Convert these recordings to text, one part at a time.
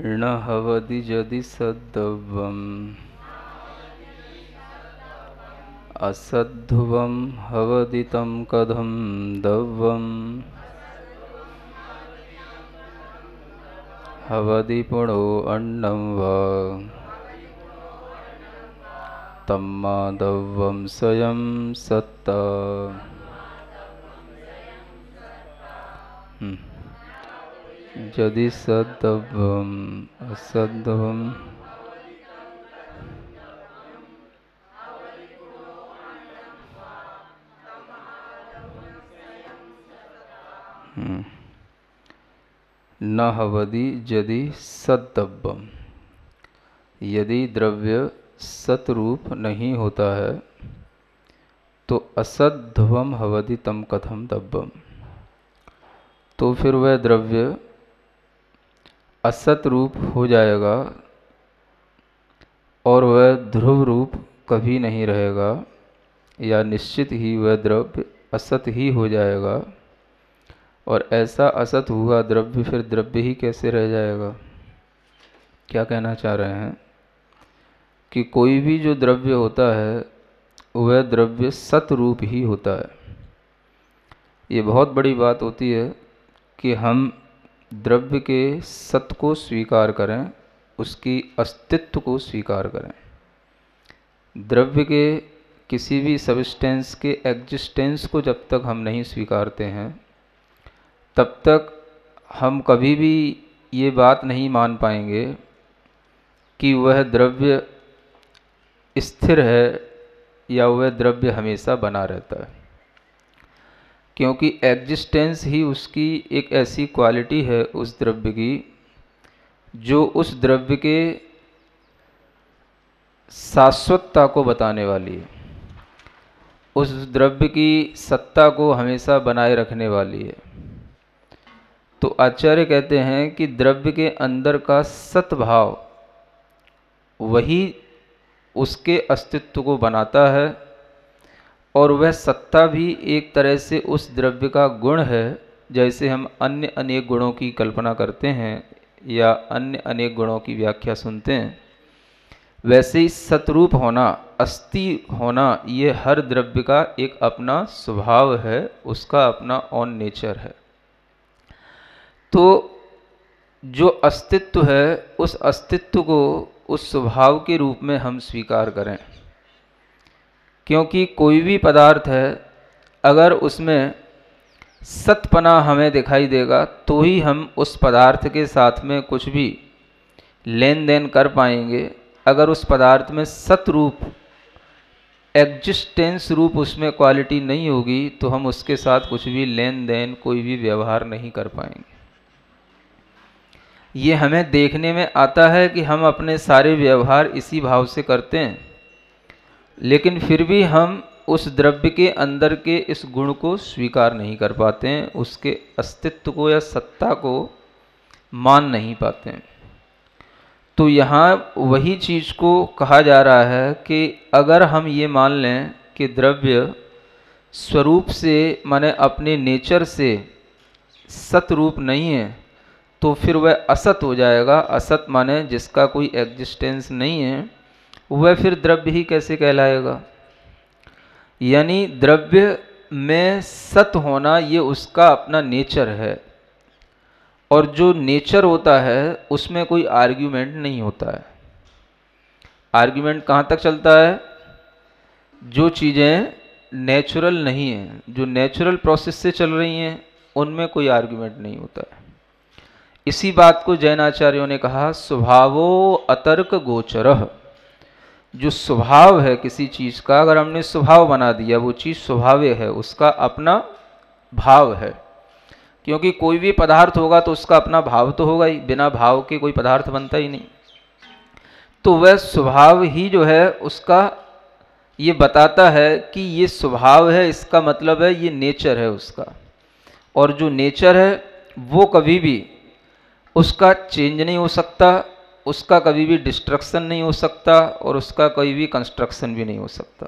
न हवति यदि सद्द्रव्यम् असद्ध्रुवं हवति तं कथं द्रव्यम् हवति पुणो अन्नं वा तम्मा द्रव्यं स्वयं सत्ता। यदि सद्द्रव्यम् असद्ध्रुवम् न हवति यदि सद्द्रव्यम्, यदि द्रव्य सतरूप नहीं होता है तो असद्ध्रुवम् हवति तं कथं द्रव्यम्, तो फिर वह द्रव्य असत रूप हो जाएगा और वह ध्रुव रूप कभी नहीं रहेगा, या निश्चित ही वह द्रव्य असत ही हो जाएगा। और ऐसा असत हुआ द्रव्य फिर द्रव्य ही कैसे रह जाएगा। क्या कहना चाह रहे हैं कि कोई भी जो द्रव्य होता है वह द्रव्य सत रूप ही होता है। ये बहुत बड़ी बात होती है कि हम द्रव्य के सत को स्वीकार करें, उसकी अस्तित्व को स्वीकार करें। द्रव्य के किसी भी सब्सटेंस के एग्जिस्टेंस को जब तक हम नहीं स्वीकारते हैं तब तक हम कभी भी ये बात नहीं मान पाएंगे कि वह द्रव्य स्थिर है या वह द्रव्य हमेशा बना रहता है, क्योंकि एग्जिस्टेंस ही उसकी एक ऐसी क्वालिटी है उस द्रव्य की जो उस द्रव्य के शाश्वतता को बताने वाली है, उस द्रव्य की सत्ता को हमेशा बनाए रखने वाली है। तो आचार्य कहते हैं कि द्रव्य के अंदर का सद्भाव वही उसके अस्तित्व को बनाता है, और वह सत्ता भी एक तरह से उस द्रव्य का गुण है। जैसे हम अन्य अनेक गुणों की कल्पना करते हैं या अन्य अनेक गुणों की व्याख्या सुनते हैं, वैसे ही सतरूप होना, अस्थि होना, ये हर द्रव्य का एक अपना स्वभाव है, उसका अपना ऑन नेचर है। तो जो अस्तित्व है उस अस्तित्व को उस स्वभाव के रूप में हम स्वीकार करें, क्योंकि कोई भी पदार्थ है अगर उसमें सतपना हमें दिखाई देगा तो ही हम उस पदार्थ के साथ में कुछ भी लेन देन कर पाएंगे। अगर उस पदार्थ में सतरूप एग्जिस्टेंस रूप उसमें क्वालिटी नहीं होगी तो हम उसके साथ कुछ भी लेन देन, कोई भी व्यवहार नहीं कर पाएंगे। ये हमें देखने में आता है कि हम अपने सारे व्यवहार इसी भाव से करते हैं, लेकिन फिर भी हम उस द्रव्य के अंदर के इस गुण को स्वीकार नहीं कर पाते हैं, उसके अस्तित्व को या सत्ता को मान नहीं पाते हैं। तो यहाँ वही चीज़ को कहा जा रहा है कि अगर हम ये मान लें कि द्रव्य स्वरूप से माने अपने नेचर से सतरूप नहीं है तो फिर वह असत हो जाएगा। असत माने जिसका कोई एग्जिस्टेंस नहीं है, वह फिर द्रव्य ही कैसे कहलाएगा। यानी द्रव्य में सत होना ये उसका अपना नेचर है, और जो नेचर होता है उसमें कोई आर्ग्यूमेंट नहीं होता है। आर्ग्यूमेंट कहाँ तक चलता है? जो चीज़ें नेचुरल नहीं हैं, जो नेचुरल प्रोसेस से चल रही हैं, उनमें कोई आर्ग्यूमेंट नहीं होता है। इसी बात को जैन आचार्यों ने कहा स्वभावो अतर्क गोचरः। जो स्वभाव है किसी चीज़ का, अगर हमने स्वभाव बना दिया, वो चीज़ स्वभाव है, उसका अपना भाव है। क्योंकि कोई भी पदार्थ होगा तो उसका अपना भाव तो होगा ही, बिना भाव के कोई पदार्थ बनता ही नहीं। तो वह स्वभाव ही जो है उसका ये बताता है कि ये स्वभाव है, इसका मतलब है ये नेचर है उसका। और जो नेचर है वो कभी भी उसका चेंज नहीं हो सकता, उसका कभी भी डिस्ट्रक्शन नहीं हो सकता, और उसका कोई भी कंस्ट्रक्शन भी नहीं हो सकता।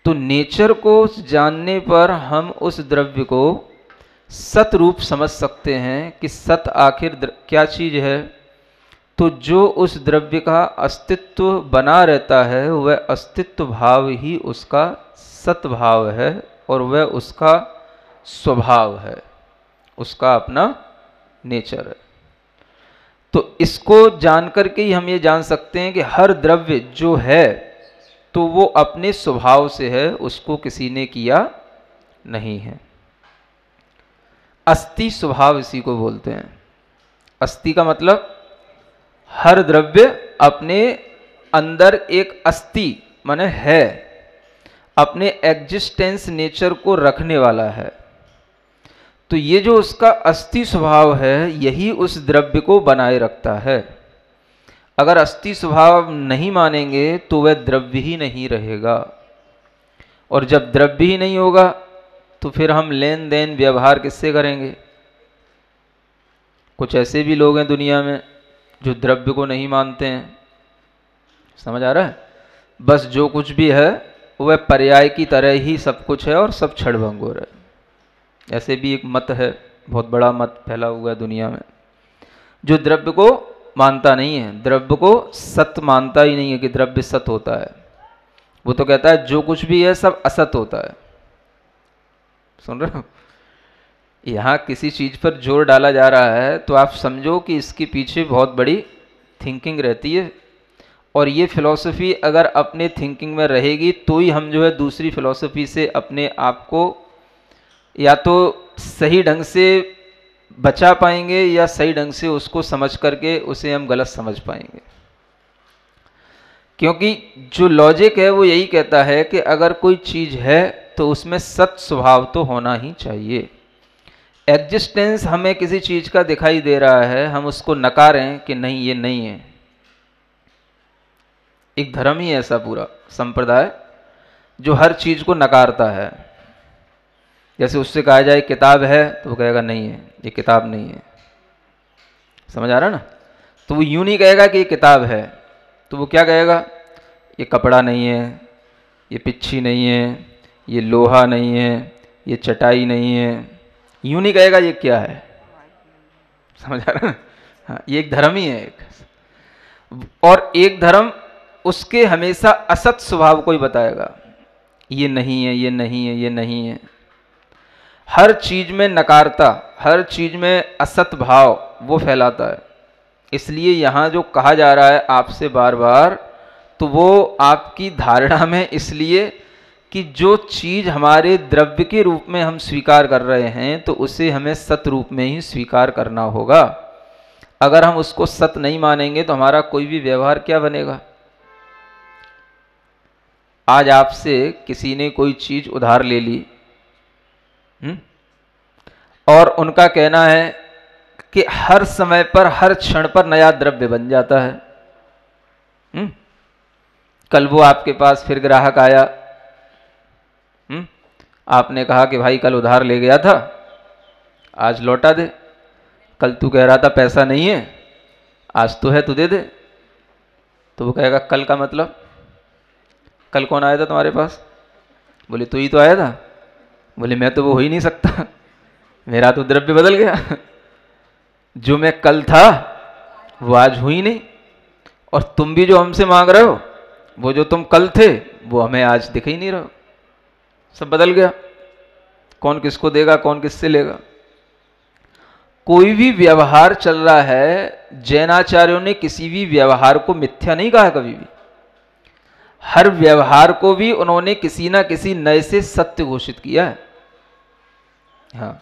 तो नेचर को जानने पर हम उस द्रव्य को सत रूप समझ सकते हैं कि सत आखिर क्या चीज़ है। तो जो उस द्रव्य का अस्तित्व बना रहता है वह अस्तित्व भाव ही उसका सत्भाव है और वह उसका स्वभाव है, उसका अपना नेचर है। तो इसको जानकर के ही हम ये जान सकते हैं कि हर द्रव्य जो है तो वो अपने स्वभाव से है, उसको किसी ने किया नहीं है। अस्ति स्वभाव इसी को बोलते हैं। अस्ति का मतलब हर द्रव्य अपने अंदर एक अस्ति माने है, अपने एग्जिस्टेंस नेचर को रखने वाला है। तो ये जो उसका अस्ति स्वभाव है यही उस द्रव्य को बनाए रखता है। अगर अस्ति स्वभाव नहीं मानेंगे तो वह द्रव्य ही नहीं रहेगा, और जब द्रव्य ही नहीं होगा तो फिर हम लेन देन व्यवहार किससे करेंगे? कुछ ऐसे भी लोग हैं दुनिया में जो द्रव्य को नहीं मानते हैं, समझ आ रहा है? बस जो कुछ भी है वह पर्याय की तरह ही सब कुछ है और सब क्षणभंगुर है। ऐसे भी एक मत है, बहुत बड़ा मत फैला हुआ है दुनिया में, जो द्रव्य को मानता नहीं है, द्रव्य को सत्य मानता ही नहीं है कि द्रव्य सत्य होता है। वो तो कहता है जो कुछ भी है सब असत होता है। सुन रहे हो? यहाँ किसी चीज पर जोर डाला जा रहा है तो आप समझो कि इसके पीछे बहुत बड़ी थिंकिंग रहती है, और ये फिलॉसफी अगर अपने थिंकिंग में रहेगी तो ही हम जो है दूसरी फिलॉसफी से अपने आप को या तो सही ढंग से बचा पाएंगे या सही ढंग से उसको समझ करके उसे हम गलत समझ पाएंगे। क्योंकि जो लॉजिक है वो यही कहता है कि अगर कोई चीज है तो उसमें सत स्वभाव तो होना ही चाहिए। एग्जिस्टेंस हमें किसी चीज का दिखाई दे रहा है, हम उसको नकारें कि नहीं ये नहीं है। एक धर्म ही ऐसा पूरा संप्रदाय जो हर चीज को नकारता है। जैसे उससे कहा जाए किताब है तो वो कहेगा नहीं है, ये किताब नहीं है। समझ आ रहा ना? तो वो यूं नहीं कहेगा कि ये किताब है, तो वो क्या कहेगा? ये कपड़ा नहीं है, ये पिच्छी नहीं है, ये लोहा नहीं है, ये चटाई नहीं है। यूं नहीं कहेगा ये क्या है। समझ आ रहा ना? हाँ, ये एक धर्म ही है एक। और एक धर्म उसके हमेशा असत स्वभाव को ही बताएगा, ये नहीं है, ये नहीं है, ये नहीं है। हर चीज में नकारता, हर चीज में असत भाव वो फैलाता है। इसलिए यहाँ जो कहा जा रहा है आपसे बार बार, तो वो आपकी धारणा में इसलिए कि जो चीज हमारे द्रव्य के रूप में हम स्वीकार कर रहे हैं तो उसे हमें सत रूप में ही स्वीकार करना होगा। अगर हम उसको सत नहीं मानेंगे तो हमारा कोई भी व्यवहार क्या बनेगा? आज आपसे किसी ने कोई चीज उधार ले ली और उनका कहना है कि हर समय पर हर क्षण पर नया द्रव्य बन जाता है। कल वो आपके पास फिर ग्राहक आया, आपने कहा कि भाई कल उधार ले गया था, आज लौटा दे। कल तू कह रहा था पैसा नहीं है, आज तो है, तू दे दे। तो वो कहेगा कल का मतलब? कल कौन आया था तुम्हारे पास? बोले तू ही तो आया था। बोले मैं तो वो हो ही नहीं सकता, मेरा तो द्रव्य बदल गया। जो मैं कल था वो आज हुई नहीं, और तुम भी जो हमसे मांग रहे हो वो जो तुम कल थे वो हमें आज दिख ही नहीं रहा, सब बदल गया। कौन किसको देगा, कौन किससे लेगा? कोई भी व्यवहार चल रहा है, जैनाचार्यों ने किसी भी व्यवहार को मिथ्या नहीं कहा कभी भी। हर व्यवहार को भी उन्होंने किसी ना किसी नए से सत्य घोषित किया है। हाँ,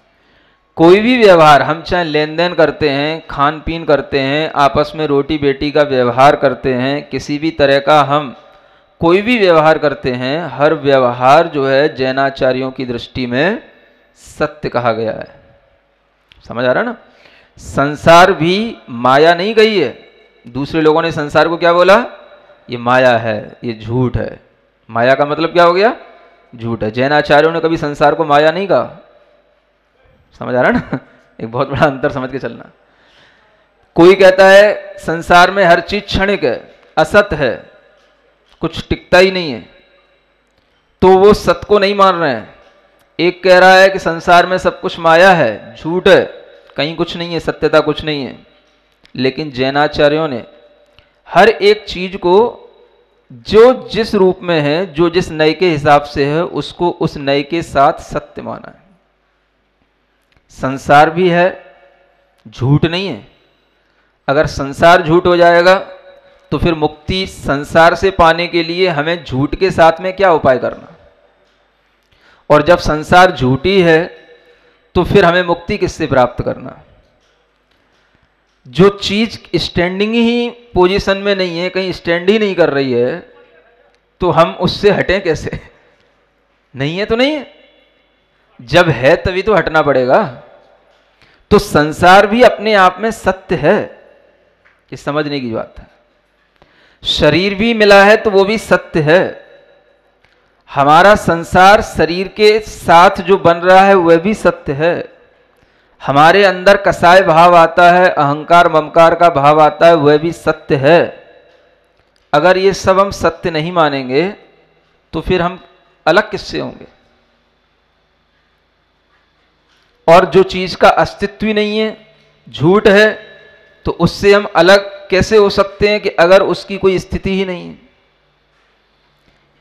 कोई भी व्यवहार, हम चाहे लेन देन करते हैं, खान पीन करते हैं, आपस में रोटी बेटी का व्यवहार करते हैं, किसी भी तरह का हम कोई भी व्यवहार करते हैं, हर व्यवहार जो है जैनाचार्यों की दृष्टि में सत्य कहा गया है। समझ आ रहा ना? संसार भी माया नहीं गई है। दूसरे लोगों ने संसार को क्या बोला? ये माया है, ये झूठ है। माया का मतलब क्या हो गया? झूठ है। जैनाचार्यों ने कभी संसार को माया नहीं कहा। समझ आ रहा ना? एक बहुत बड़ा अंतर समझ के चलना। कोई कहता है संसार में हर चीज क्षणिक है, असत है, कुछ टिकता ही नहीं है, तो वो सत्य को नहीं मान रहे हैं। एक कह रहा है कि संसार में सब कुछ माया है, झूठ है, कहीं कुछ नहीं है, सत्यता कुछ नहीं है। लेकिन जैनाचार्यों ने हर एक चीज को जो जिस रूप में है, जो जिस नय के हिसाब से है, उसको उस नय के साथ सत्य माना है। संसार भी है, झूठ नहीं है। अगर संसार झूठ हो जाएगा तो फिर मुक्ति संसार से पाने के लिए हमें झूठ के साथ में क्या उपाय करना, और जब संसार झूठी है तो फिर हमें मुक्ति किससे प्राप्त करना। जो चीज स्टैंडिंग ही पोजीशन में नहीं है, कहीं स्टैंड ही नहीं कर रही है, तो हम उससे हटें कैसे? नहीं है तो नहीं है, जब है तभी तो हटना पड़ेगा। तो संसार भी अपने आप में सत्य है, ये समझने की बात है। शरीर भी मिला है तो वो भी सत्य है। हमारा संसार शरीर के साथ जो बन रहा है वह भी सत्य है। हमारे अंदर कसाय भाव आता है, अहंकार ममकार का भाव आता है, वह भी सत्य है। अगर ये सब हम सत्य नहीं मानेंगे तो फिर हम अलग किससे होंगे? और जो चीज का अस्तित्व ही नहीं है, झूठ है, तो उससे हम अलग कैसे हो सकते हैं कि अगर उसकी कोई स्थिति ही नहीं है?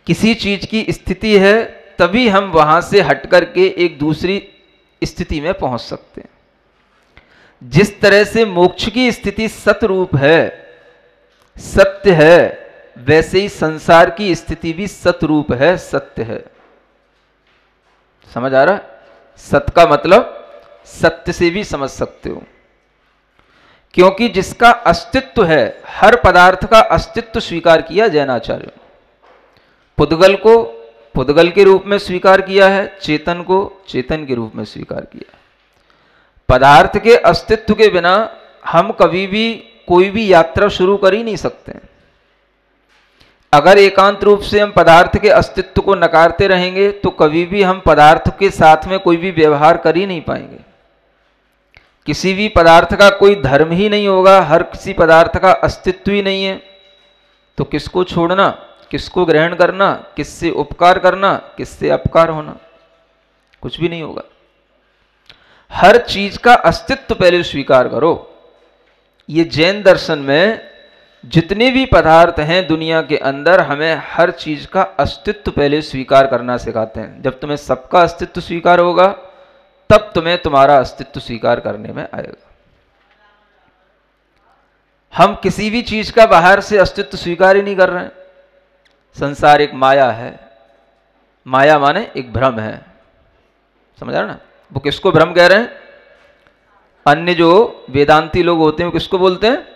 किसी चीज की स्थिति है तभी हम वहां से हट करके एक दूसरी स्थिति में पहुंच सकते हैं। जिस तरह से मोक्ष की स्थिति सतरूप है, सत्य है, वैसे ही संसार की स्थिति भी सतरूप है, सत्य है। समझ आ रहा? सत्य का मतलब सत्य से भी समझ सकते हो, क्योंकि जिसका अस्तित्व है, हर पदार्थ का अस्तित्व स्वीकार किया जैनाचार्यों ने। पुद्गल को पुद्गल के रूप में स्वीकार किया है, चेतन को चेतन के रूप में स्वीकार किया। पदार्थ के अस्तित्व के बिना हम कभी भी कोई भी यात्रा शुरू कर ही नहीं सकते। अगर एकांत रूप से हम पदार्थ के अस्तित्व को नकारते रहेंगे तो कभी भी हम पदार्थ के साथ में कोई भी व्यवहार कर ही नहीं पाएंगे। किसी भी पदार्थ का कोई धर्म ही नहीं होगा, हर किसी पदार्थ का अस्तित्व ही नहीं है, तो किसको छोड़ना, किसको ग्रहण करना, किससे उपकार करना, किससे अपकार होना, कुछ भी नहीं होगा। हर चीज का अस्तित्व पहले स्वीकार करो। ये जैन दर्शन में जितने भी पदार्थ हैं दुनिया के अंदर, हमें हर चीज का अस्तित्व पहले स्वीकार करना सिखाते हैं। जब तुम्हें सबका अस्तित्व स्वीकार होगा तब तुम्हें तुम्हारा अस्तित्व स्वीकार करने में आएगा। हम किसी भी चीज का बाहर से अस्तित्व स्वीकार ही नहीं कर रहे हैं। संसार एक माया है, माया माने एक भ्रम है। समझ रहे ना? वो किसको भ्रम कह रहे हैं? अन्य जो वेदांती लोग होते हैं वो किसको बोलते हैं?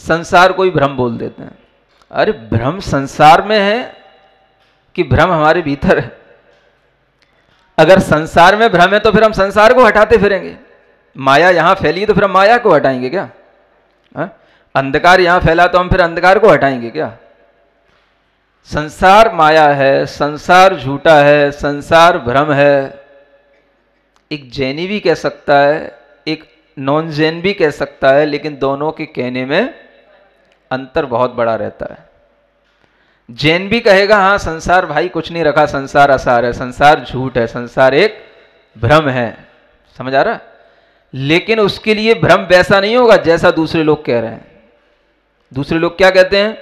संसार को ही भ्रम बोल देते हैं। अरे भ्रम संसार में है कि भ्रम हमारे भीतर है? अगर संसार में भ्रम है तो फिर हम संसार को हटाते फिरेंगे। माया यहां फैली है तो फिर हम माया को हटाएंगे क्या? अंधकार यहां फैला तो हम फिर अंधकार को हटाएंगे क्या? संसार माया है, संसार झूठा है, संसार भ्रम है। एक जैनी भी कह सकता है, एक नॉन जैन भी कह सकता है, लेकिन दोनों के कहने में अंतर बहुत बड़ा रहता है। जैन भी कहेगा हाँ संसार भाई कुछ नहीं रखा, संसार असार है, संसार झूठ है, संसार एक भ्रम है। समझ आ रहा? लेकिन उसके लिए भ्रम वैसा नहीं होगा जैसा दूसरे लोग कह रहे हैं। दूसरे लोग क्या कहते हैं?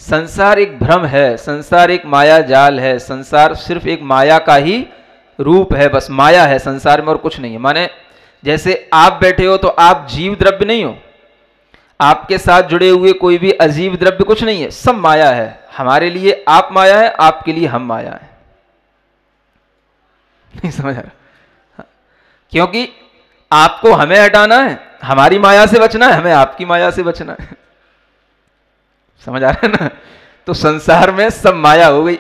संसार एक भ्रम है, संसार एक माया जाल है, संसार सिर्फ एक माया का ही रूप है, बस माया है संसार में और कुछ नहीं है। माने जैसे आप बैठे हो तो आप जीव द्रव्य नहीं हो, आपके साथ जुड़े हुए कोई भी अजीब द्रव्य कुछ नहीं है, सब माया है। हमारे लिए आप माया है, आपके लिए हम माया है। नहीं समझ आ रहा? क्योंकि आपको हमें हटाना है, हमारी माया से बचना है, हमें आपकी माया से बचना है। समझ आ रहा है ना? तो संसार में सब माया हो गई।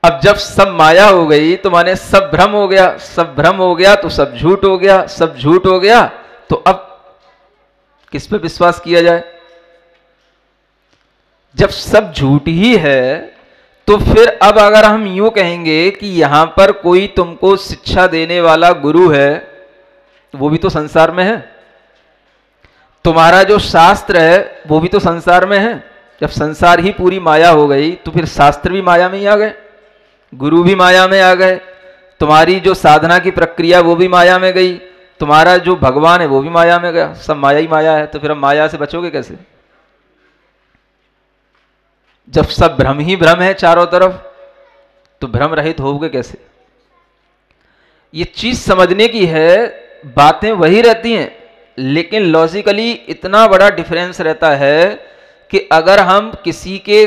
अब जब सब माया हो गई तो माने सब भ्रम हो गया, सब भ्रम हो गया तो सब झूठ हो गया, सब झूठ हो गया तो अब किस पे विश्वास किया जाए? जब सब झूठ ही है तो फिर अब अगर हम यूं कहेंगे कि यहां पर कोई तुमको शिक्षा देने वाला गुरु है, वो भी तो संसार में है। तुम्हारा जो शास्त्र है वो भी तो संसार में है। जब संसार ही पूरी माया हो गई तो फिर शास्त्र भी माया में ही आ गए, गुरु भी माया में आ गए, तुम्हारी जो साधना की प्रक्रिया वो भी माया में गई, तुम्हारा जो भगवान है वो भी माया में गया, सब माया ही माया है, तो फिर अब माया से बचोगे कैसे? जब सब भ्रम ही भ्रम है चारों तरफ, तो भ्रम रहित होगे कैसे? ये चीज समझने की है, बातें वही रहती हैं, लेकिन लॉजिकली इतना बड़ा डिफरेंस रहता है कि अगर हम किसी के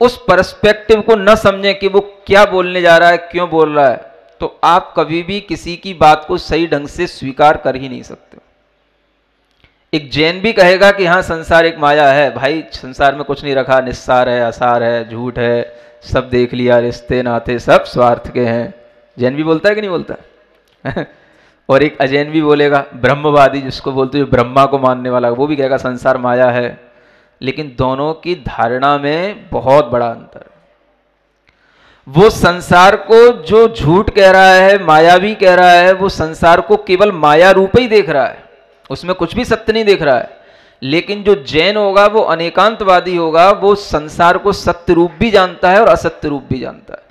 उस पर्सपेक्टिव को न समझें कि वो क्या बोलने जा रहा है, क्यों बोल रहा है, तो आप कभी भी किसी की बात को सही ढंग से स्वीकार कर ही नहीं सकते। एक जैन भी कहेगा कि हाँ संसार एक माया है, भाई संसार में कुछ नहीं रखा, निस्सार है, असार है, झूठ है, सब देख लिया, रिश्ते नाते सब स्वार्थ के हैं। जैन भी बोलता है कि नहीं बोलता? और एक अजैन भी बोलेगा, ब्रह्मवादी जिसको बोलते हैं, ब्रह्मा को मानने वाला, वो भी कहेगा संसार माया है। लेकिन दोनों की धारणा में बहुत बड़ा अंतर है। वो संसार को जो झूठ कह रहा है, मायावी कह रहा है, वो संसार को केवल माया रूप ही देख रहा है, उसमें कुछ भी सत्य नहीं देख रहा है। लेकिन जो जैन होगा, वो अनेकांतवादी होगा, वो संसार को सत्य रूप भी जानता है और असत्य रूप भी जानता है।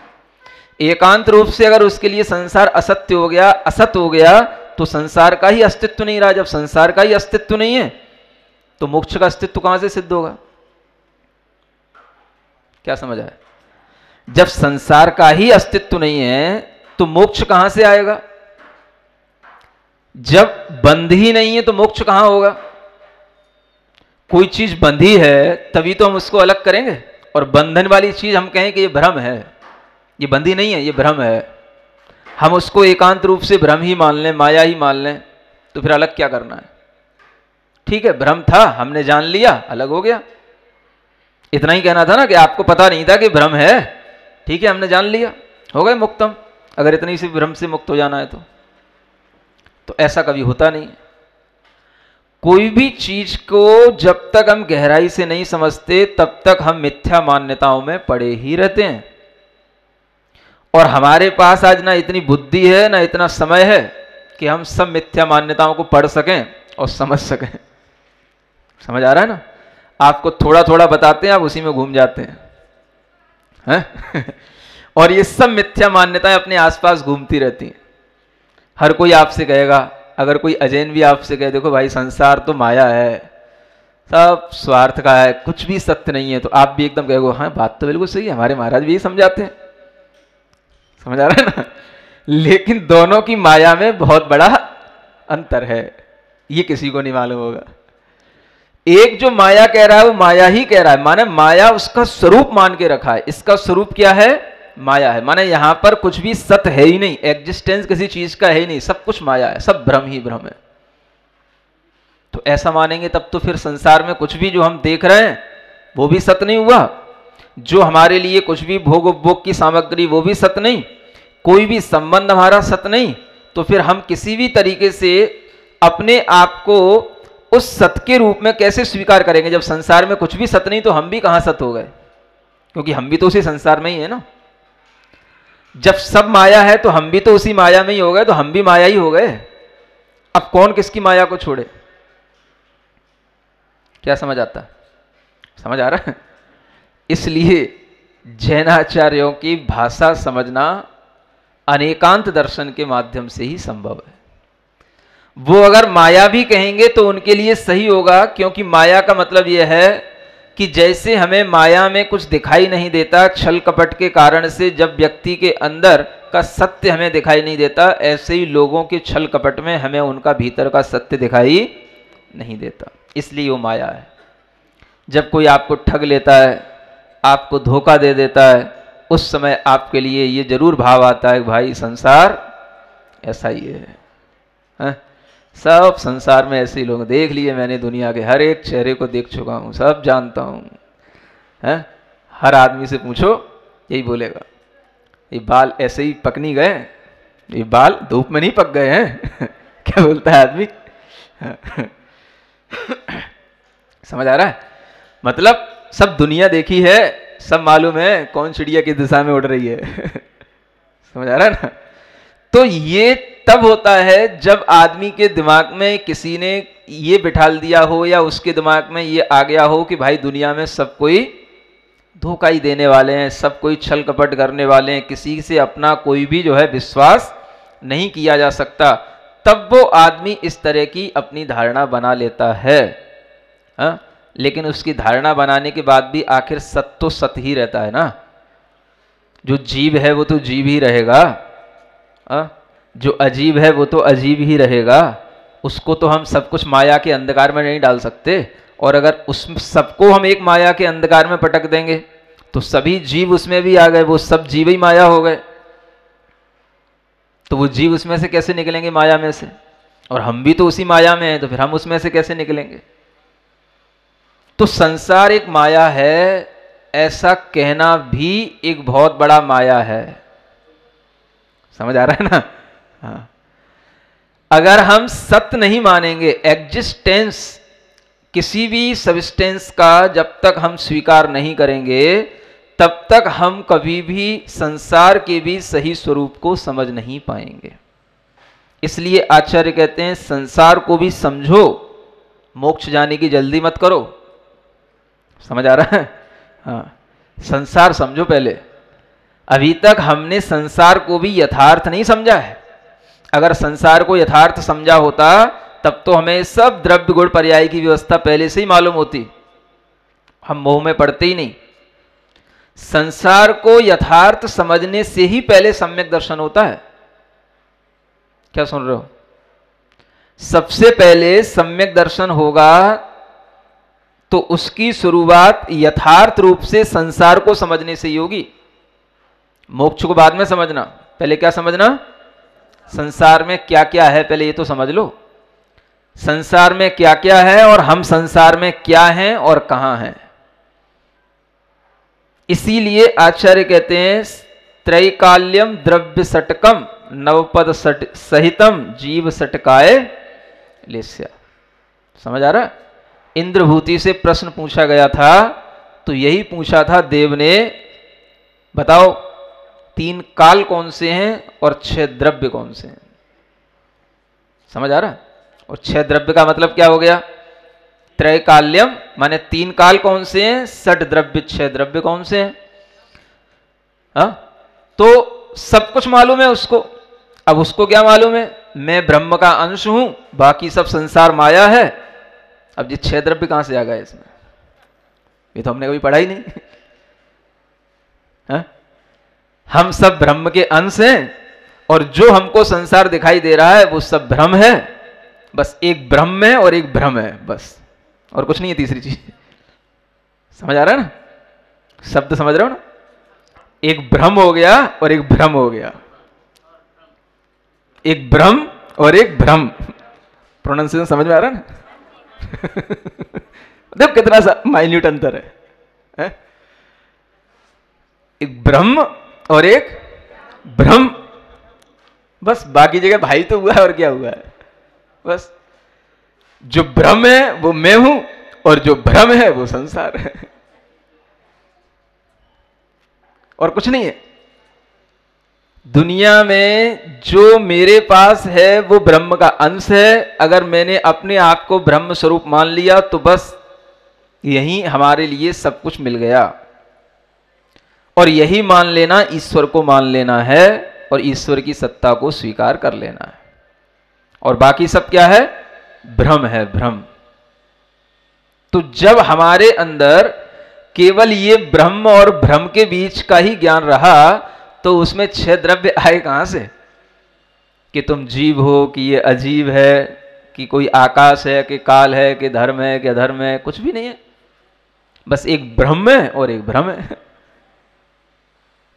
एकांत रूप से अगर उसके लिए संसार असत्य हो गया, असत हो गया, तो संसार का ही अस्तित्व नहीं रहा। जब संसार का ही अस्तित्व नहीं है, तो मोक्ष का अस्तित्व कहां से सिद्ध होगा? क्या समझ आया? जब संसार का ही अस्तित्व नहीं है, तो मोक्ष कहां से आएगा? जब बंध ही नहीं है, तो मोक्ष कहां होगा? कोई चीज बंधी है तभी तो हम उसको अलग करेंगे, और बंधन वाली चीज हम कहें कि ये भ्रम है, ये बंधी नहीं है, ये भ्रम है, हम उसको एकांत रूप से भ्रम ही मान लें, माया ही मान लें, तो फिर अलग क्या करना है? ठीक है, भ्रम था, हमने जान लिया, अलग हो गया। इतना ही कहना था ना कि आपको पता नहीं था कि भ्रम है, ठीक है, हमने जान लिया, हो गए मुक्तम। अगर इतनी सी भ्रम से मुक्त हो जाना है तो ऐसा कभी होता नहीं। कोई भी चीज को जब तक हम गहराई से नहीं समझते, तब तक हम मिथ्या मान्यताओं में पड़े ही रहते हैं। और हमारे पास आज ना इतनी बुद्धि है, ना इतना समय है कि हम सब मिथ्या मान्यताओं को पढ़ सकें और समझ सकें। समझ आ रहा है ना? आपको थोड़ा थोड़ा बताते हैं, आप उसी में घूम जाते हैं, और ये सब मिथ्या मान्यताएं अपने आसपास घूमती रहती हैं। हर कोई आपसे कहेगा, अगर कोई अजैन भी आपसे कहे देखो भाई संसार तो माया है, सब स्वार्थ का है, कुछ भी सत्य नहीं है, तो आप भी एकदम कहोगे हाँ बात तो बिल्कुल सही है, हमारे महाराज भी यही समझाते हैं। समझ आ रहा है ना? लेकिन दोनों की माया में बहुत बड़ा अंतर है, ये किसी को नहीं मालूम होगा। एक जो माया कह रहा है वो माया ही कह रहा है, माने माया उसका स्वरूप मान के रखा है। इसका स्वरूप क्या है? माया है। माने यहां पर कुछ भी सत्य है ही नहीं, एग्जिस्टेंस किसी चीज का है ही नहीं, सब कुछ माया है, सब भ्रम ही भ्रम है। तो ऐसा मानेंगे तब तो फिर संसार में कुछ भी जो हम देख रहे हैं वो भी सत्य नहीं हुआ, जो हमारे लिए कुछ भी भोग उपभोग की सामग्री वो भी सत्य नहीं, कोई भी संबंध हमारा सत्य नहीं। तो फिर हम किसी भी तरीके से अपने आप को उस सत्य के रूप में कैसे स्वीकार करेंगे? जब संसार में कुछ भी सत्य नहीं, तो हम भी कहां सत्य हो गए? क्योंकि हम भी तो उसी संसार में ही है ना। जब सब माया है तो हम भी तो उसी माया में ही हो गए, तो हम भी माया ही हो गए। अब कौन किसकी माया को छोड़े? क्या समझ आता? समझ आ रहा है? इसलिए जैनाचार्यों की भाषा समझना अनेकांत दर्शन के माध्यम से ही संभव है। वो अगर माया भी कहेंगे तो उनके लिए सही होगा, क्योंकि माया का मतलब यह है कि जैसे हमें माया में कुछ दिखाई नहीं देता छल कपट के कारण से, जब व्यक्ति के अंदर का सत्य हमें दिखाई नहीं देता, ऐसे ही लोगों के छल कपट में हमें उनका भीतर का सत्य दिखाई नहीं देता, इसलिए वो माया है। जब कोई आपको ठग लेता है, आपको धोखा दे देता है, उस समय आपके लिए ये जरूर भाव आता है भाई संसार ऐसा ही है। सब संसार में ऐसे ही लोग देख लिए मैंने, दुनिया के हर एक चेहरे को देख चुका हूँ, सब जानता हूँ। हर आदमी से पूछो यही बोलेगा, ये बाल ऐसे ही पक नहीं गए, ये बाल धूप में नहीं पक गए हैं। क्या बोलता है आदमी? समझ आ रहा है? मतलब सब दुनिया देखी है, सब मालूम है कौन चिड़िया किस दिशा में उड़ रही है। समझ आ रहा है ना? तो ये तब होता है जब आदमी के दिमाग में किसी ने ये बिठाल दिया हो, या उसके दिमाग में ये आ गया हो कि भाई दुनिया में सब कोई धोखा ही देने वाले हैं, सब कोई छल कपट करने वाले हैं, किसी से अपना कोई भी जो है विश्वास नहीं किया जा सकता। तब वो आदमी इस तरह की अपनी धारणा बना लेता है। हा? लेकिन उसकी धारणा बनाने के बाद भी आखिर सत तो सत ही रहता है ना। जो जीव है वो तो जीव ही रहेगा, जो अजीब है वो तो अजीब ही रहेगा। उसको तो हम सब कुछ माया के अंधकार में नहीं डाल सकते, और अगर उस सबको हम एक माया के अंधकार में पटक देंगे तो सभी जीव उसमें भी आ गए, वो सब जीव ही माया हो गए। तो वो जीव उसमें से कैसे निकलेंगे माया में से, और हम भी तो उसी माया में हैं, तो फिर हम उसमें से कैसे निकलेंगे। तो संसार एक माया है, ऐसा कहना भी एक बहुत बड़ा माया है। समझ आ रहा है ना। हाँ। अगर हम सत्य नहीं मानेंगे, एग्जिस्टेंस किसी भी सब्सटेंस का जब तक हम स्वीकार नहीं करेंगे, तब तक हम कभी भी संसार के भी सही स्वरूप को समझ नहीं पाएंगे। इसलिए आचार्य कहते हैं संसार को भी समझो, मोक्ष जाने की जल्दी मत करो। समझ आ रहा है। हाँ, संसार समझो पहले। अभी तक हमने संसार को भी यथार्थ नहीं समझा है। अगर संसार को यथार्थ समझा होता तब तो हमें सब द्रव्य गुण पर्याय की व्यवस्था पहले से ही मालूम होती, हम मोह में पड़ते ही नहीं। संसार को यथार्थ समझने से ही पहले सम्यक दर्शन होता है। क्या सुन रहे हो? सबसे पहले सम्यक दर्शन होगा तो उसकी शुरुआत यथार्थ रूप से संसार को समझने से ही होगी। मोक्ष को बाद में समझना, पहले क्या समझना? संसार में क्या क्या है, पहले ये तो समझ लो। संसार में क्या क्या है और हम संसार में क्या हैं और कहां हैं। इसीलिए आचार्य कहते हैं त्रैकाल्यम द्रव्य सटकम नवपद सहितम जीव सटकाए लेस्या। समझ आ रहा? इंद्रभूति से प्रश्न पूछा गया था, तो यही पूछा था देव ने, बताओ 3 काल कौन से हैं और 6 द्रव्य कौन से हैं। समझ आ रहा? और 6 द्रव्य का मतलब क्या हो गया? त्रैकाल्यम माने 3 काल कौन से हैं, 6 द्रव्य 6 द्रव्य कौन से हैं। हाँ, तो सब कुछ मालूम है उसको। अब उसको क्या मालूम है? मैं ब्रह्म का अंश हूं, बाकी सब संसार माया है। अब ये 6 द्रव्य कहां से आ गए इसमें? ये तो हमने कभी पढ़ा ही नहीं। हाँ? हम सब ब्रह्म के अंश हैं और जो हमको संसार दिखाई दे रहा है वो सब भ्रम है। बस एक ब्रह्म है और एक भ्रम है, बस, और कुछ नहीं है तीसरी चीज। समझ आ रहा है ना? शब्द समझ रहे हो ना? एक भ्रम हो गया और एक भ्रम हो गया। एक भ्रम और एक भ्रम। प्रोनाउंसिएशन समझ में आ रहा है ना? देखो कितना सा माइन्यूट अंतर है? एक ब्रह्म और एक भ्रम, बस। बाकी जगह भाई तो हुआ है और क्या हुआ है? बस जो भ्रम है वो मैं हूं और जो भ्रम है वो संसार है, और कुछ नहीं है। दुनिया में जो मेरे पास है वो ब्रह्म का अंश है। अगर मैंने अपने आप को ब्रह्म स्वरूप मान लिया तो बस यही हमारे लिए सब कुछ मिल गया। और यही मान लेना ईश्वर को मान लेना है और ईश्वर की सत्ता को स्वीकार कर लेना है। और बाकी सब क्या है? भ्रम है, भ्रम। तो जब हमारे अंदर केवल ये ब्रह्म और भ्रम के बीच का ही ज्ञान रहा तो उसमें 6 द्रव्य आए कहां से? कि तुम जीव हो, कि ये अजीब है, कि कोई आकाश है, कि काल है, कि धर्म है, कि अधर्म है, कुछ भी नहीं है। बस एक ब्रह्म है और एक भ्रम है।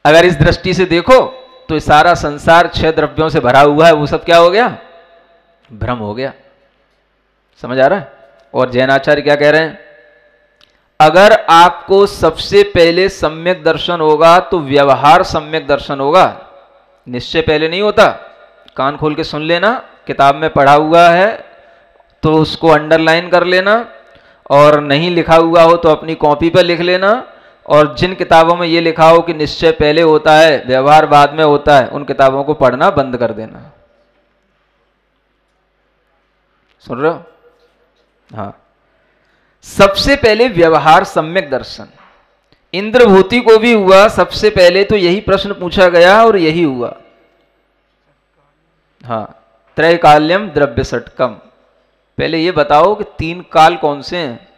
अगर इस दृष्टि से देखो तो सारा संसार 6 द्रव्यों से भरा हुआ है, वो सब क्या हो गया? भ्रम हो गया। समझ आ रहा है? और जैनाचार्य क्या कह रहे हैं? अगर आपको सबसे पहले सम्यक दर्शन होगा तो व्यवहार सम्यक दर्शन होगा। निश्चय पहले नहीं होता। कान खोल के सुन लेना, किताब में पढ़ा हुआ है तो उसको अंडरलाइन कर लेना, और नहीं लिखा हुआ हो तो अपनी कॉपी पर लिख लेना। और जिन किताबों में ये लिखा हो कि निश्चय पहले होता है व्यवहार बाद में होता है, उन किताबों को पढ़ना बंद कर देना। सुन रहे हो? हाँ, सबसे पहले व्यवहार सम्यक दर्शन। इंद्रभूति को भी हुआ सबसे पहले तो यही प्रश्न पूछा गया और यही हुआ। हाँ, त्रैकाल्यम द्रव्य षटकम। पहले ये बताओ कि 3 काल कौन से हैं,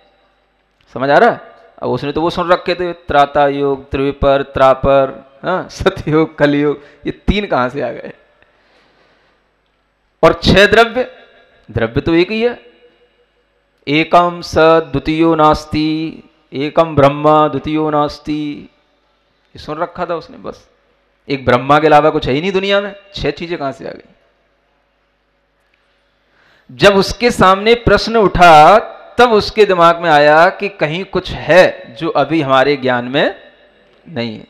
समझ आ रहा है? अब उसने तो वो सुन रखे थे, त्राता योग, त्रिविपर, त्रापर, हाँ, सतयुग, कलयुग, ये 3 कहां से आ गए? और 6 द्रव्य, द्रव्य तो एक ही है। एकम सत द्वितीयो नास्ति, एकम ब्रह्मा द्वितीयो नास्ति, ये सुन रखा था उसने। बस एक ब्रह्मा के अलावा कुछ है ही नहीं दुनिया में। 6 चीजें कहां से आ गई? जब उसके सामने प्रश्न उठा तब उसके दिमाग में आया कि कहीं कुछ है जो अभी हमारे ज्ञान में नहीं है।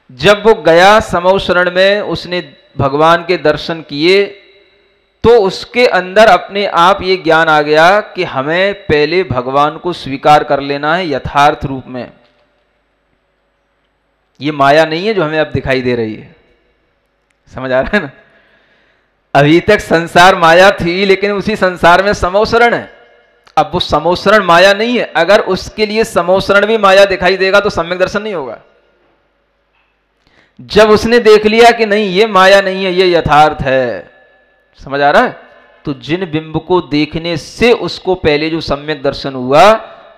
जब वो गया समौ शरण में, उसने भगवान के दर्शन किए, तो उसके अंदर अपने आप ये ज्ञान आ गया कि हमें पहले भगवान को स्वीकार कर लेना है यथार्थ रूप में। ये माया नहीं है जो हमें अब दिखाई दे रही है, समझ आ रहा है ना? अभी तक संसार माया थी, लेकिन उसी संसार में समौसरण है। अब वो समौसरण माया नहीं है। अगर उसके लिए समौसरण भी माया दिखाई देगा तो सम्यक दर्शन नहीं होगा। जब उसने देख लिया कि नहीं, ये माया नहीं है, ये यथार्थ है, समझ आ रहा है? तो जिन बिंब को देखने से उसको पहले जो सम्यक दर्शन हुआ,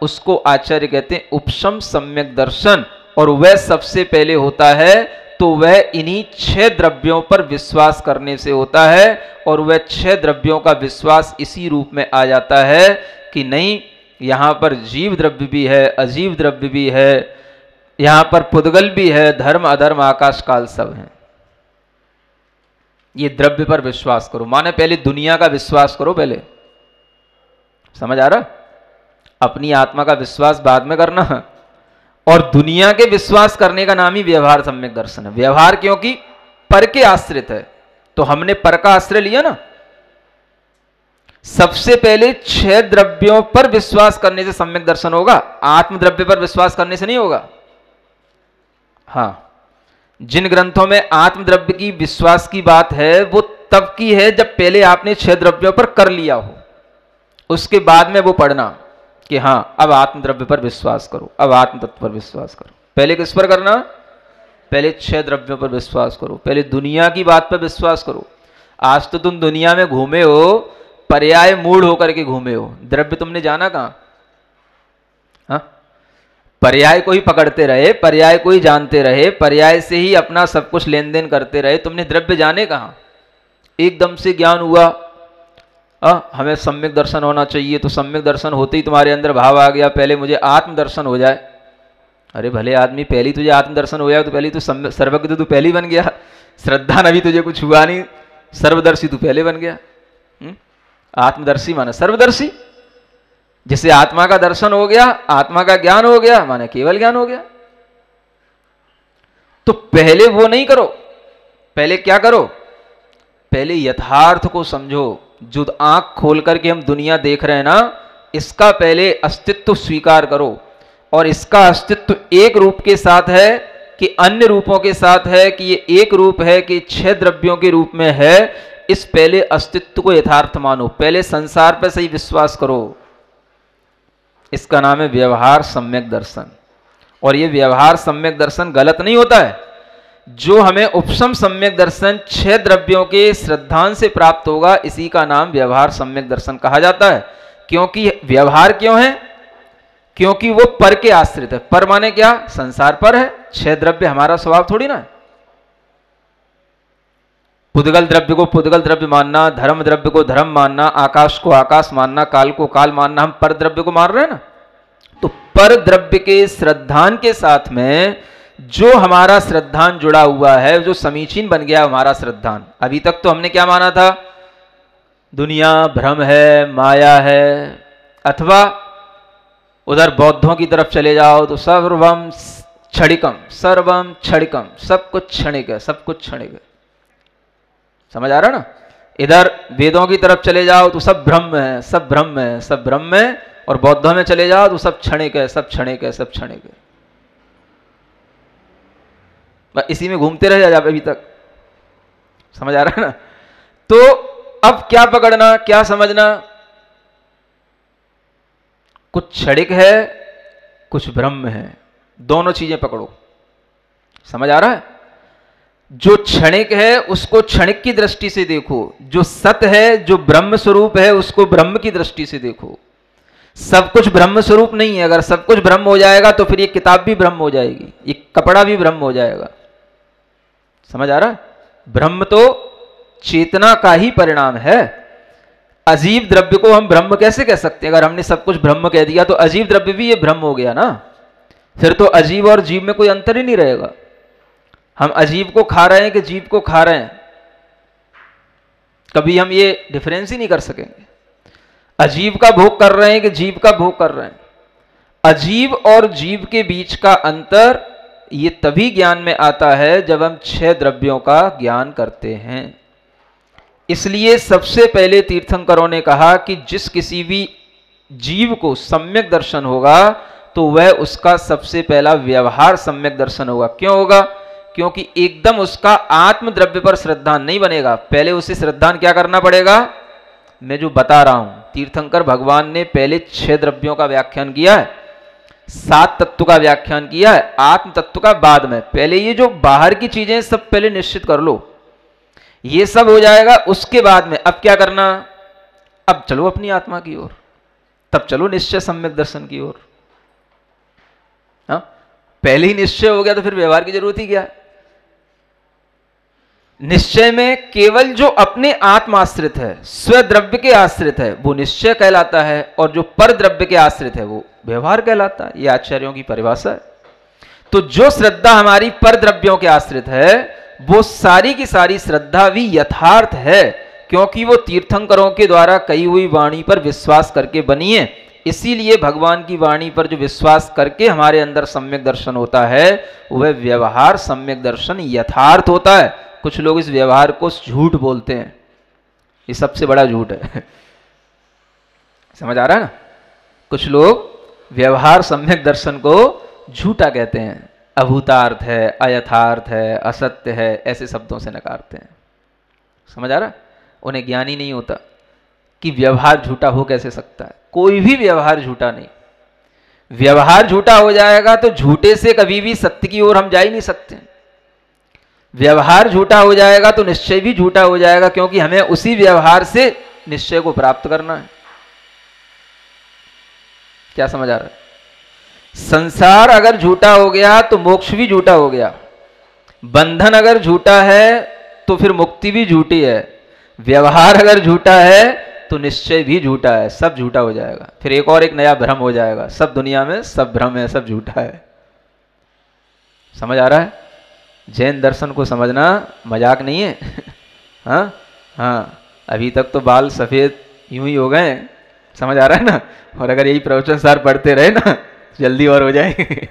उसको आचार्य कहते हैं उपशम सम्यक दर्शन। और वह सबसे पहले होता है तो वह इन्हीं 6 द्रव्यों पर विश्वास करने से होता है। और वह 6 द्रव्यों का विश्वास इसी रूप में आ जाता है कि नहीं, यहां पर जीव द्रव्य भी है, अजीव द्रव्य भी है, यहां पर पुद्गल भी है, धर्म अधर्म आकाश काल सब है। ये द्रव्य पर विश्वास करो, माने पहले दुनिया का विश्वास करो पहले, समझ आ रहा? अपनी आत्मा का विश्वास बाद में करना। और दुनिया के विश्वास करने का नाम ही व्यवहार सम्यक दर्शन है। व्यवहार क्योंकि पर के आश्रित है, तो हमने पर का आश्रय लिया ना। सबसे पहले 6 द्रव्यों पर विश्वास करने से सम्यक दर्शन होगा, आत्म द्रव्य पर विश्वास करने से नहीं होगा। हां, जिन ग्रंथों में आत्म द्रव्य की विश्वास की बात है वो तब की है जब पहले आपने 6 द्रव्यों पर कर लिया हो, उसके बाद में वो पढ़ना कि हां अब आत्म द्रव्य पर विश्वास करो, अब आत्म तत्व पर विश्वास करो। पहले किस पर करना? पहले 6 द्रव्यों पर विश्वास करो, पहले दुनिया की बात पर विश्वास करो। आज तो तुम दुनिया में घूमे हो, पर्याय मूढ़ होकर के घूमे हो, द्रव्य तुमने जाना कहां? हाँ, पर्याय को ही पकड़ते रहे, पर्याय को ही जानते रहे, पर्याय से ही अपना सब कुछ लेन देन करते रहे, तुमने द्रव्य जाने कहां? एकदम से ज्ञान हुआ, हमें सम्यक दर्शन होना चाहिए, तो सम्यक दर्शन होते ही तुम्हारे अंदर भाव आ गया पहले मुझे आत्म दर्शन हो जाए। अरे भले आदमी, पहले तुझे आत्म दर्शन हो जाए तो पहले तो सर्वज्ञ तो तू पहले ही बन गया, श्रद्धा अभी तुझे कुछ हुआ नहीं, सर्वदर्शी तू पहले बन गया। आत्मदर्शी माने सर्वदर्शी, जिसे आत्मा का दर्शन हो गया, आत्मा का ज्ञान हो गया, माने केवल ज्ञान हो गया। तो पहले वो नहीं करो, पहले क्या करो? पहले यथार्थ को समझो। जो आंख खोल करके हम दुनिया देख रहे हैं ना, इसका पहले अस्तित्व स्वीकार करो। और इसका अस्तित्व एक रूप के साथ है कि अन्य रूपों के साथ है, कि ये एक रूप है कि 6 द्रव्यों के रूप में है। इस पहले अस्तित्व को यथार्थ मानो, पहले संसार पर सही विश्वास करो। इसका नाम है व्यवहार सम्यक दर्शन। और ये व्यवहार सम्यक दर्शन गलत नहीं होता है। जो हमें उपशम सम्यक दर्शन 6 द्रव्यों के श्रद्धांत से प्राप्त होगा, इसी का नाम व्यवहार सम्यक दर्शन कहा जाता है। क्योंकि व्यवहार क्यों है? क्योंकि वो पर के आश्रित है। पर माने क्या? संसार पर है। 6 द्रव्य हमारा स्वभाव थोड़ी ना है। पुद्गल द्रव्य को पुद्गल द्रव्य मानना, धर्म द्रव्य को धर्म मानना, आकाश को आकाश मानना, काल को काल मानना, हम पर द्रव्य को मान रहे हैं ना। तो पर द्रव्य के श्रद्धान के साथ में जो हमारा श्रद्धान जुड़ा हुआ है, जो समीचीन बन गया हमारा श्रद्धान। अभी तक तो हमने क्या माना था? दुनिया भ्रम है, माया है। अथवा उधर बौद्धों की तरफ चले जाओ तो सर्वम क्षणिकम, सर्वम क्षणिकम, सब कुछ क्षणिक है, सब कुछ क्षणिक है। समझ आ रहा ना? इधर वेदों की तरफ चले जाओ तो सब ब्रह्म है, सब ब्रह्म है, सब ब्रह्म है। और बौद्धों में चले जाओ तो सब क्षणिक है, सब क्षणिक है, सब क्षणिक है। बस इसी में घूमते रहे जा अभी तक। समझ आ रहा है ना? तो अब क्या पकड़ना, क्या समझना? कुछ क्षणिक है, कुछ ब्रह्म है, दोनों चीजें पकड़ो। समझ आ रहा है? जो क्षणिक है उसको क्षणिक की दृष्टि से देखो, जो सत है, जो ब्रह्म स्वरूप है, उसको ब्रह्म की दृष्टि से देखो। सब कुछ ब्रह्म स्वरूप नहीं है। अगर सब कुछ ब्रह्म हो जाएगा तो फिर ये किताब भी ब्रह्म हो जाएगी, ये कपड़ा भी ब्रह्म हो जाएगा। समझ आ रहा है? ब्रह्म तो चेतना का ही परिणाम है। अजीब द्रव्य को हम ब्रह्म कैसे कह सकते हैं? अगर हमने सब कुछ ब्रह्म कह दिया तो अजीब द्रव्य भी ये ब्रह्म हो गया ना। फिर तो अजीब और जीव में कोई अंतर ही नहीं रहेगा। हम अजीब को खा रहे हैं कि जीव को खा रहे हैं, कभी हम ये डिफरेंस ही नहीं कर सकेंगे। अजीब का भोग कर रहे हैं कि जीव का भोग कर रहे हैं। अजीब और जीव के बीच का अंतर ये तभी ज्ञान में आता है जब हम 6 द्रव्यों का ज्ञान करते हैं। इसलिए सबसे पहले तीर्थंकरों ने कहा कि जिस किसी भी जीव को सम्यक दर्शन होगा तो वह उसका सबसे पहला व्यवहार सम्यक दर्शन होगा। क्यों होगा? क्योंकि एकदम उसका आत्म द्रव्य पर श्रद्धान नहीं बनेगा। पहले उसे श्रद्धान क्या करना पड़ेगा? मैं जो बता रहा हूं, तीर्थंकर भगवान ने पहले 6 द्रव्यों का व्याख्यान किया है, 7 तत्व का व्याख्यान किया है, आत्म तत्व का बाद में। पहले ये जो बाहर की चीजें सब पहले निश्चित कर लो, ये सब हो जाएगा। उसके बाद में अब क्या करना? अब चलो अपनी आत्मा की ओर, तब चलो निश्चय सम्यक दर्शन की ओर। हाँ, पहले ही निश्चय हो गया तो फिर व्यवहार की जरूरत ही क्या है? निश्चय में केवल जो अपने आत्माश्रित है, स्वद्रव्य के आश्रित है, वो निश्चय कहलाता है, और जो पर द्रव्य के आश्रित है वो व्यवहार कहलाता है। ये आचार्यों की परिभाषा है। तो जो श्रद्धा हमारी पर द्रव्यों के आश्रित है वो सारी की सारी श्रद्धा भी यथार्थ है, क्योंकि वो तीर्थंकरों के द्वारा कही हुई वाणी पर विश्वास करके बनी है। इसीलिए भगवान की वाणी पर जो विश्वास करके हमारे अंदर सम्यक दर्शन होता है वह व्यवहार सम्यक दर्शन यथार्थ होता है। कुछ लोग इस व्यवहार को झूठ बोलते हैं, ये सबसे बड़ा झूठ है। समझ आ रहा है ना? कुछ लोग व्यवहार सम्यक दर्शन को झूठा कहते हैं, अभूतार्थ है, अयथार्थ है, असत्य है, ऐसे शब्दों से नकारते हैं। समझ आ रहा? उन्हें ज्ञान ही नहीं होता कि व्यवहार झूठा हो कैसे सकता है। कोई भी व्यवहार झूठा नहीं। व्यवहार झूठा हो जाएगा तो झूठे से कभी भी सत्य की ओर हम जा ही नहीं सकते। व्यवहार झूठा हो जाएगा तो निश्चय भी झूठा हो जाएगा, क्योंकि हमें उसी व्यवहार से निश्चय को प्राप्त करना है। क्या समझ आ रहा है? संसार अगर झूठा हो गया तो मोक्ष भी झूठा हो गया। बंधन अगर झूठा है तो फिर मुक्ति भी झूठी है। व्यवहार अगर झूठा है तो निश्चय भी झूठा है, सब झूठा हो जाएगा। फिर एक नया भ्रम हो जाएगा, सब दुनिया में सब भ्रम है, सब झूठा है। समझ आ रहा है? जैन दर्शन को समझना मजाक नहीं है। हाँ हाँ, अभी तक तो बाल सफेद यूं ही हो गए, समझ आ रहा है ना? और अगर यही प्रवचन सार पढ़ते रहे ना जल्दी और हो जाएंगे।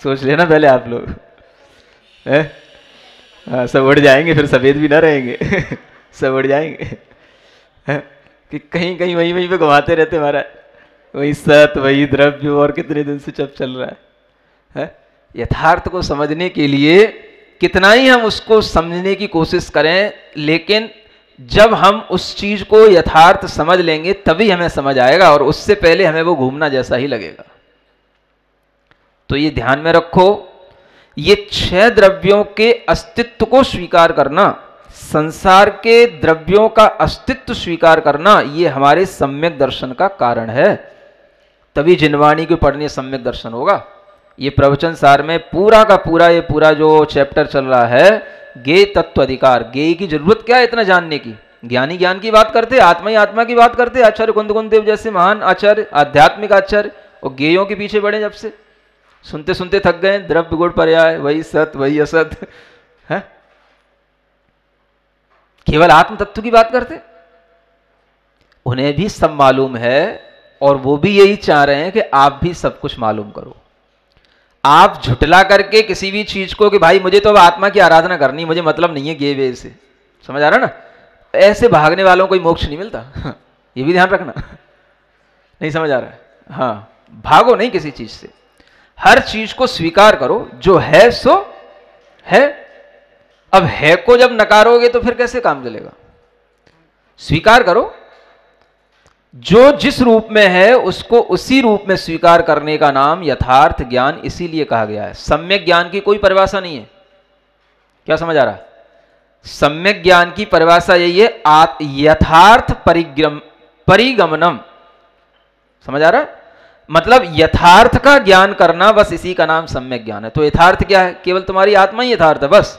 सोच लेना पहले आप लोग, सब उड़ जाएंगे, फिर सफेद भी ना रहेंगे। सब उड़ जाएंगे। कि कहीं कहीं वहीं वहीं पे घुमाते रहते हमारा, वही सत वही द्रव्य, और कितने दिन से चप चल रहा है। यथार्थ को समझने के लिए कितना ही हम उसको समझने की कोशिश करें, लेकिन जब हम उस चीज को यथार्थ समझ लेंगे तभी हमें समझ आएगा, और उससे पहले हमें वो घूमना जैसा ही लगेगा। तो ये ध्यान में रखो, ये 6 द्रव्यों के अस्तित्व को स्वीकार करना, संसार के द्रव्यों का अस्तित्व स्वीकार करना, ये हमारे सम्यक दर्शन का कारण है। तभी जिनवाणी को पढ़ने सम्यक दर्शन होगा। ये प्रवचन सार में पूरा का पूरा ये पूरा जो चैप्टर चल रहा है, ज्ञेय तत्व अधिकार, ज्ञेय की जरूरत क्या है इतना जानने की? ज्ञानी ज्ञान की बात करते, आत्मा ही आत्मा की बात करते। आचार्य कुंद देव जैसे महान आचार्य, आध्यात्मिक आचार्य, और ज्ञेयों के पीछे बढ़े जब से, सुनते सुनते थक गए। द्रव्य गुण पर्याय, वही सत वही असत है, केवल आत्म तत्व की बात करते। उन्हें भी सब मालूम है, और वो भी यही चाह रहे हैं कि आप भी सब कुछ मालूम करो। आप झुटला करके किसी भी चीज को कि भाई मुझे तो अब आत्मा की आराधना करनी, मुझे मतलब नहीं है ज्ञेय वेद से, समझ आ रहा ना? ऐसे भागने वालों को कोई मोक्ष नहीं मिलता। ये भी ध्यान रखना। नहीं समझ आ रहा है? हाँ, भागो नहीं किसी चीज से, हर चीज को स्वीकार करो, जो है सो है। अब है को जब नकारोगे तो फिर कैसे काम चलेगा? स्वीकार करो, जो जिस रूप में है उसको उसी रूप में स्वीकार करने का नाम यथार्थ ज्ञान इसीलिए कहा गया है। सम्यक ज्ञान की कोई परिभाषा नहीं है। क्या समझ आ रहा है? सम्यक ज्ञान की परिभाषा यही है, यथार्थ परिगमनम। समझ आ रहा है? मतलब यथार्थ का ज्ञान करना, बस इसी का नाम सम्यक ज्ञान है। तो यथार्थ क्या है? केवल तुम्हारी आत्मा ही यथार्थ है। बस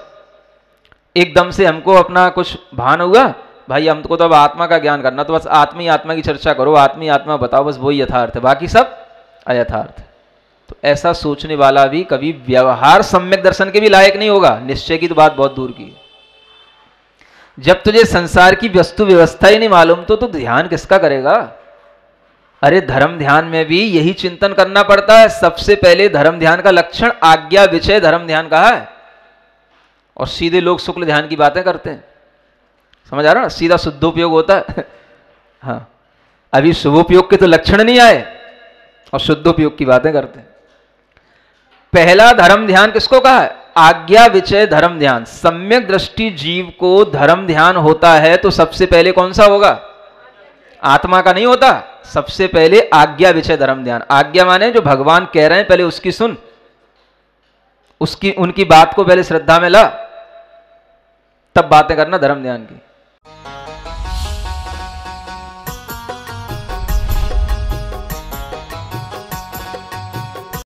एकदम से हमको अपना कुछ भान हुआ, भाई हमको तो अब आत्मा का ज्ञान करना, तो बस आत्मा ही आत्मा की चर्चा करो, आत्मा ही आत्मा बताओ, बस वही यथार्थ है, बाकी सब अयथार्थ है। तो ऐसा सोचने वाला भी कभी व्यवहार सम्यक दर्शन के भी लायक नहीं होगा, निश्चय की तो बात बहुत दूर की। जब तुझे संसार की वस्तु व्यवस्था ही नहीं मालूम तो ध्यान किसका करेगा? अरे धर्म ध्यान में भी यही चिंतन करना पड़ता है। सबसे पहले धर्म ध्यान का लक्षण आज्ञा विषय धर्म ध्यान कहा है, और सीधे लोग शुक्ल ध्यान की बातें करते हैं। समझ आ रहा है? सीधा शुद्धोपयोग होता है। हाँ, अभी शुभोपयोग के तो लक्षण नहीं आए और शुद्धोपयोग की बातें करते हैं। पहला धर्म ध्यान किसको कहा है? आज्ञा विषय धर्म ध्यान। सम्यक दृष्टि जीव को धर्म ध्यान होता है तो सबसे पहले कौन सा होगा? आत्मा का नहीं होता, सबसे पहले आज्ञा विषय धर्म ध्यान। आज्ञा माने जो भगवान कह रहे हैं पहले उसकी सुन, उसकी उनकी बात को पहले श्रद्धा में ला, तब बातें करना धर्म ध्यान की।